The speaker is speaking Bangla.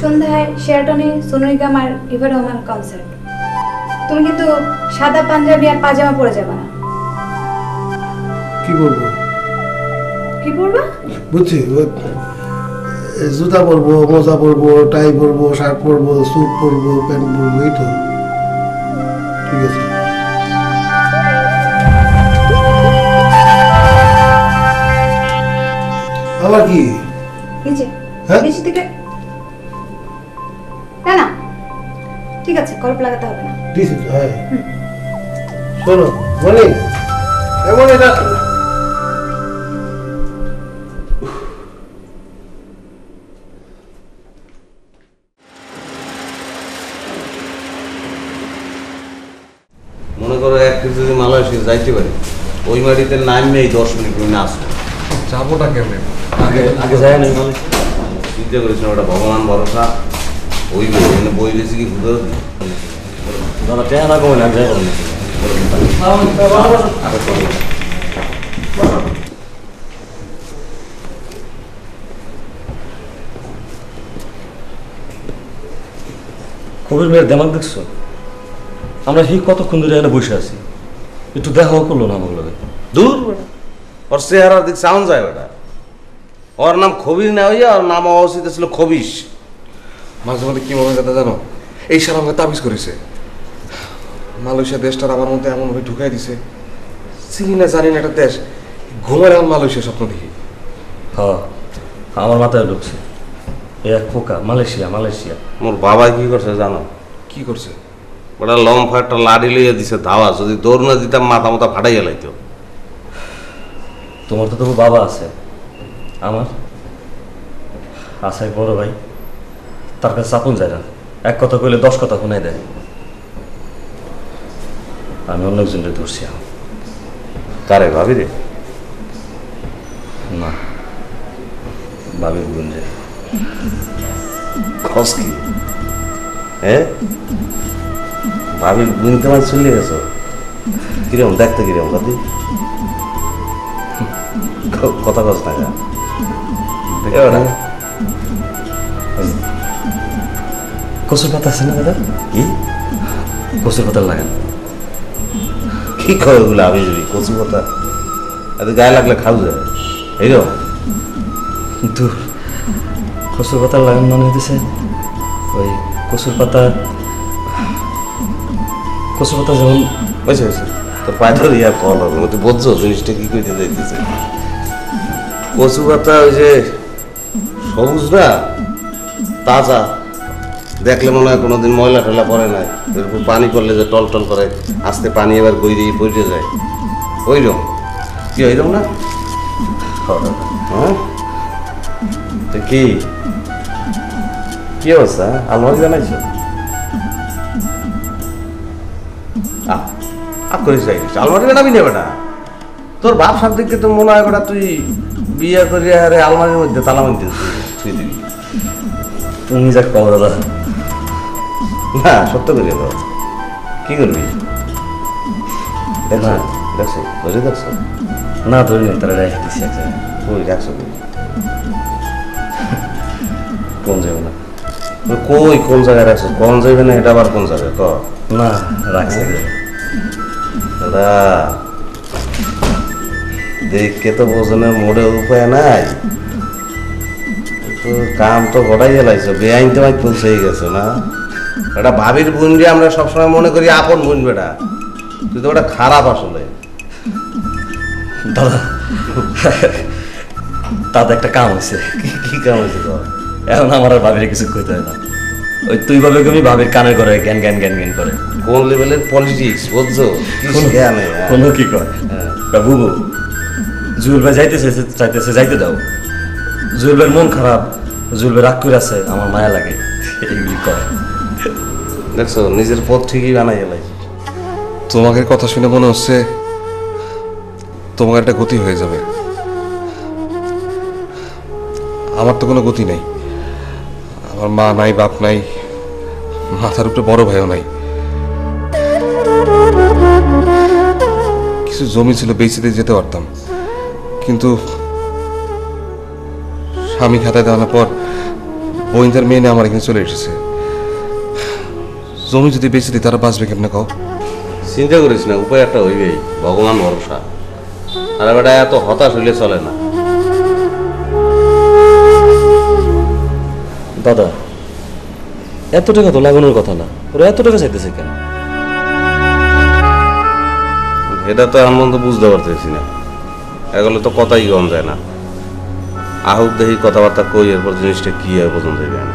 সন্ধ্যায় শেরাটনে সোনু নিগম আর ইভা রহমান কনসার্ট। তুমি কিন্তু সাদা পাঞ্জাবি আর পাজামা পরে যাবে না। কি বলবো? কি পরবা? বুঝছি, জুতা পরবো, মোজা পরবো, টাই পরবো, শার্ট পরবো, স্যুট পরবো, প্যান্ট পরবো, এই তো। ঠিক আছে। আবার কি? নিচে হ্যাঁ? নিচে থেকে না না, ঠিক আছে, কলপ লাগাতে হবে না। ঠিক আছে, হ্যাঁ। শোনো বলি, এমন এটা মনে করো এক কিছু যদি মালয়েশিয়া যাইতে পারি, ওই মাটিতে নামবেই 10 মিনিট না আসবে। যাবোটা কেমনে? আগে আগে যায় না মানে চিন্তা করেছিলাম ওটা ভগবান ভরসা, ওই বই দিয়েছি কি বুঝতে দাদা টেয়া না কমে না যাই বলেন কবির মেয়ের দেমাগ দেখছো? আমরা সেই কতক্ষণ ধরে এখানে বসে আছি, একটু দেখাও করলো না আমার লগে। দূর বেটা, ওর চেহারার দিক সাউন্ড যায় বেটা। ওর নাম খবির না হইয়া ওর নাম অবস্থিত ছিল খবিস। মাঝে মাঝে কি মনে কথা জানো, এই সার আমাকে তাবিজ করেছে। মালয়েশিয়া দেশটার আমার মধ্যে এমনভাবে ঢুকাই দিছে, চিনি না জানি না একটা দেশ, ঘুমার এমন মালয়েশিয়া স্বপ্ন দেখি। হ্যাঁ আমার মাথায় ঢুকছে এক পোকা, মালয়েশিয়া মালয়েশিয়া। মোর বাবা কি করছে জানো? কি করছে? ওটা লম্ফা একটা লাড়ি লইয়া দিছে ধাওয়া, যদি দৌড় না দিতাম মাথা মাথা ফাটাইয়া লাইতো। তোমার তো তবু বাবা আছে, আমার আছে এক বড় ভাই, তার কাছে চাপুন যায় না, এক কথা কইলে 10 কথা শুনাই দেয়। আমি অন্য একজনকে ধরছি। কারে ভাবি রে? না ভাবির গুঞ্জে। খস কি? হ্যাঁ ভাবির গুনতে মাছ চলে গেছো? কিরম দেখতে কিরম দাদি? কথা কস না গা? কচুর পাতা আছে না দাদা? কি কচুর পাতা লাগান। কি কয় ওগুলো? আমি যাবি কচু কথা এত গায়ে লাগলে খাও যায় এইরকম? দূর, কচুর পাতা লাগান মনে হইতেছে ওই কচুর পাতা যেমন বুঝছে বুঝছে তোর পায়ে ধরে আর কল হবে, তুই বুঝছো জিনিসটা কি কইতে যাইতেছে? কচু পাতা ওই যে সবুজ না, তাজা, দেখলে মনে হয় কোনোদিন ময়লা টয়লা পড়ে নাই, এরকম পানি পড়লে যে টল টল করে আস্তে পানি এবার বইরে পড়ে যায়, ওইরকম। কি ওইরকম না? হ্যাঁ তো কি কি অবস্থা? আলমারি বানাইছো? করিস আলমারি বানাবি না বেটা? তোর বাপ সার দিকে তো মনে হয় বেটা তুই বিয়ে করে আরে আলমারির মধ্যে তালা মারতে তুই দিবি। তুমি যা কও দাদা। না সত্য করে বল, কি করবি? দেখছো দেখছো ধরে দেখছো? না ধরি না, তারা রেখে দিচ্ছি এক জায়গায়। ওই রাখছো কোন যাবে না? কই কোন জায়গায় রাখছো? কোন যাবে না এটা আবার কোন জায়গায় ক? না রাখছে দাদা দেখে তো বোঝনের মোড়ে উপায় নাই, তো কাম তো ঘটাই গেলাইছো, বেআইন তো ভাই পৌঁছে গেছো না। এটা ভাবির বোন যে আমরা সবসময় মনে করি আপন বোন বেটা, তুই তো ওটা খারাপ আসলে। দাদা তাতে একটা কাম হয়েছে। কি কাম হয়েছে তো? এখন আমার আর ভাবির কিছু কইতে হয় না, ওই তুই ভাবে তুমি ভাবির কানের করে জ্ঞান জ্ঞান জ্ঞান জ্ঞান করে। কোন লেভেলের পলিটিক্স বুঝছো? কোনো কি কয় বুবু, জুয়েল ভাই চাইতেছে যাইতে দাও, জুয়েল ভাইয়ের মন খারাপ, জুয়েল ভাই রাগ করে আছে, আমার মায়া লাগে, এইগুলি কয়। দেখছো নিজের পথ ঠিকই বানাই গেলাই। তোমাকে কথা শুনে মনে হচ্ছে তোমার একটা গতি হয়ে যাবে। আমার তো কোনো গতি নেই, আমার মা নাই, বাপ নাই, মাথার উপরে বড় ভাইও নাই। কিছু জমি ছিল, বেঁচে দিয়ে যেতে পারতাম, কিন্তু স্বামী খাতায় দেওয়ানোর পর বোনদের মেয়ে নিয়ে আমার এখানে চলে এসেছে। জমি যদি বেঁচে দিই তারা বাঁচবে কেমনে কও? চিন্তা করিস না, উপায় একটা হইবেই, ভগবান ভরসা। আর বেটা এত হতাশ হইলে চলে না। দাদা এত টাকা তো লাগানোর কথা না, ওরা এত টাকা চাইতেছে কেন? এটা তো এমন তো বুঝতে পারতেছি না, এগুলো তো কথাই কম যায় না। আহুক দেখি কথাবার্তা কই, এরপর জিনিসটা কি হয় পর্যন্ত যাবে না।